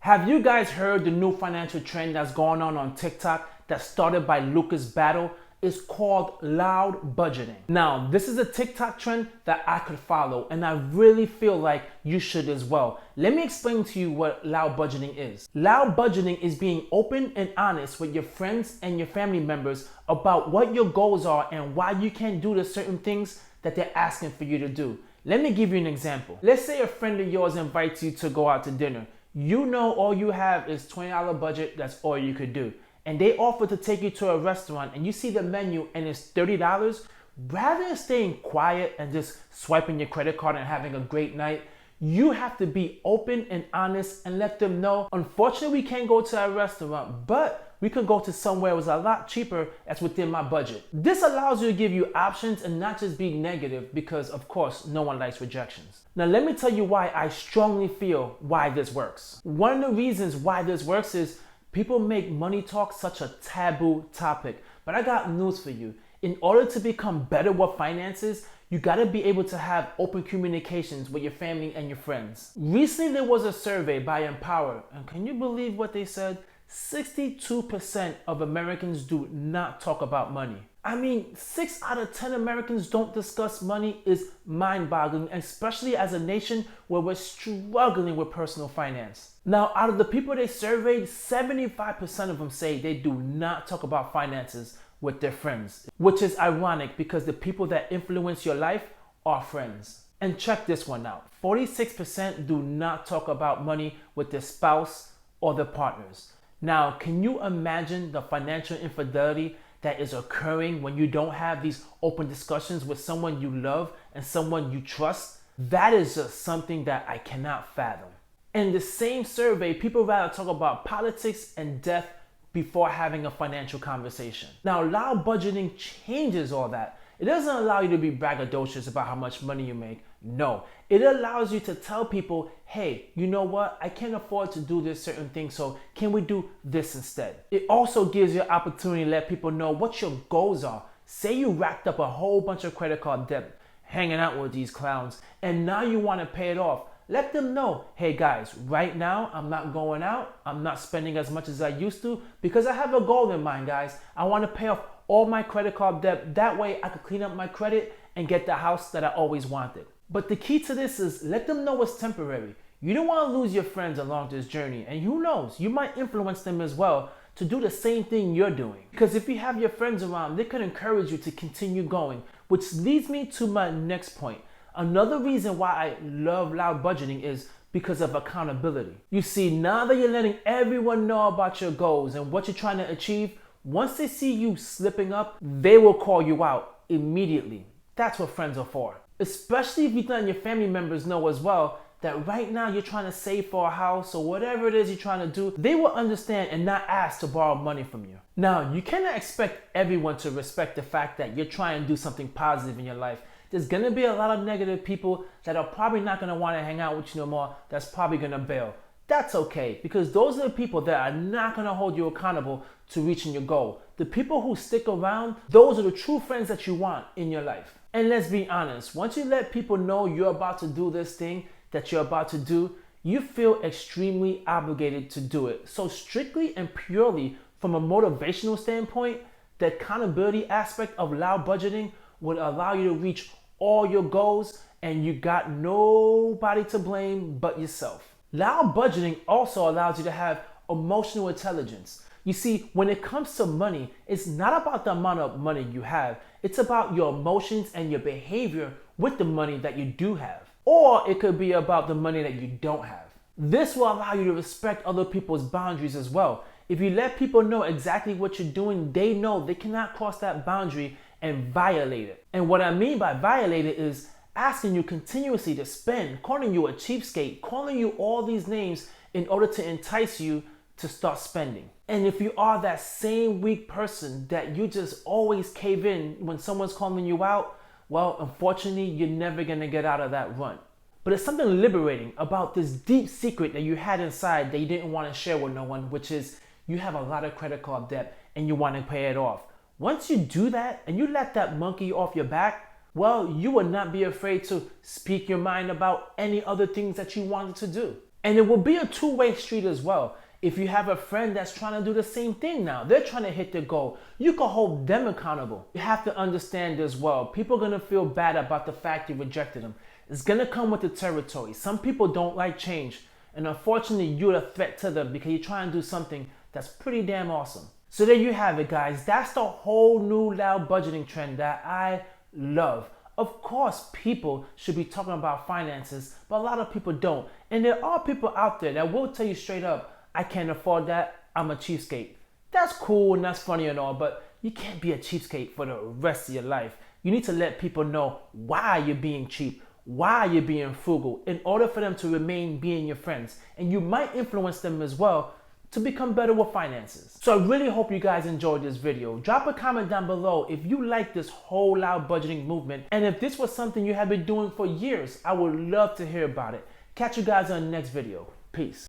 Have you guys heard the new financial trend that's going on TikTok that started by Lucas Battle? It's called loud budgeting. Now, this is a TikTok trend that I could follow, and I really feel like you should as well. Let me explain to you what loud budgeting is. Loud budgeting is being open and honest with your friends and your family members about what your goals are and why you can't do the certain things that they're asking for you to do. Let me give you an example. Let's say a friend of yours invites you to go out to dinner. You know all you have is $20 budget, that's all you could do. And they offer to take you to a restaurant and you see the menu and it's $30, rather than staying quiet and just swiping your credit card and having a great night, you have to be open and honest and let them know, unfortunately we can't go to a restaurant, but we could go to somewhere that's a lot cheaper that's within my budget. This allows you to give you options and not just be negative because of course no one likes rejections. Now let me tell you why I strongly feel why this works. One of the reasons why this works is people make money talk such a taboo topic, but I got news for you. In order to become better with finances, you gotta be able to have open communications with your family and your friends. Recently, there was a survey by Empower, and can you believe what they said? 62% of Americans do not talk about money. I mean, 6 out of 10 Americans don't discuss money is mind-boggling, especially as a nation where we're struggling with personal finance. Now, out of the people they surveyed, 75% of them say they do not talk about finances with their friends, which is ironic because the people that influence your life are friends. And check this one out. 46% do not talk about money with their spouse or their partners. Now, can you imagine the financial infidelity that is occurring when you don't have these open discussions with someone you love and someone you trust? That is just something that I cannot fathom. In the same survey, people rather talk about politics and death before having a financial conversation. Now, loud budgeting changes all that. It doesn't allow you to be braggadocious about how much money you make. No, it allows you to tell people, hey, you know what? I can't afford to do this certain thing, so can we do this instead? It also gives you an opportunity to let people know what your goals are. Say you racked up a whole bunch of credit card debt, hanging out with these clowns, and now you want to pay it off. Let them know, hey guys, right now I'm not going out, I'm not spending as much as I used to because I have a goal in mind, guys. I want to pay off all my credit card debt. That way I could clean up my credit and get the house that I always wanted. But the key to this is let them know it's temporary. You don't want to lose your friends along this journey, and who knows, you might influence them as well to do the same thing you're doing. Because if you have your friends around, they could encourage you to continue going, which leads me to my next point. Another reason why I love loud budgeting is because of accountability. You see, now that you're letting everyone know about your goals and what you're trying to achieve, once they see you slipping up, they will call you out immediately. That's what friends are for. Especially if you let your family members know as well that right now you're trying to save for a house or whatever it is you're trying to do, they will understand and not ask to borrow money from you. Now, you cannot expect everyone to respect the fact that you're trying to do something positive in your life. There's gonna be a lot of negative people that are probably not gonna wanna hang out with you no more, that's probably gonna bail. That's okay, because those are the people that are not gonna hold you accountable to reaching your goal. The people who stick around, those are the true friends that you want in your life. And let's be honest, once you let people know you're about to do this thing that you're about to do, you feel extremely obligated to do it. So strictly and purely from a motivational standpoint, the accountability aspect of loud budgeting would allow you to reach all your goals and you got nobody to blame but yourself. Loud budgeting also allows you to have emotional intelligence. You see, when it comes to money, it's not about the amount of money you have. It's about your emotions and your behavior with the money that you do have. Or it could be about the money that you don't have. This will allow you to respect other people's boundaries as well. If you let people know exactly what you're doing, they know they cannot cross that boundary and violate it. And what I mean by violate it is asking you continuously to spend, calling you a cheapskate, calling you all these names in order to entice you to start spending. And if you are that same weak person that you just always cave in when someone's calling you out, well, unfortunately, you're never gonna get out of that rut. But there's something liberating about this deep secret that you had inside that you didn't want to share with no one, which is you have a lot of credit card debt and you want to pay it off. Once you do that and you let that monkey off your back, well, you will not be afraid to speak your mind about any other things that you wanted to do. And it will be a two-way street as well. If you have a friend that's trying to do the same thing now, they're trying to hit their goal, you can hold them accountable. You have to understand as well, people are gonna feel bad about the fact you rejected them. It's gonna come with the territory. Some people don't like change, and unfortunately you're a threat to them because you're trying to do something that's pretty damn awesome. So there you have it, guys. That's the whole new loud budgeting trend that I love. Of course, people should be talking about finances, but a lot of people don't. And there are people out there that will tell you straight up, I can't afford that, I'm a cheapskate. That's cool and that's funny and all, but you can't be a cheapskate for the rest of your life. You need to let people know why you're being cheap, why you're being frugal, in order for them to remain being your friends. And you might influence them as well to become better with finances. So I really hope you guys enjoyed this video. Drop a comment down below if you like this whole loud budgeting movement, and if this was something you have been doing for years, I would love to hear about it. Catch you guys on the next video. Peace.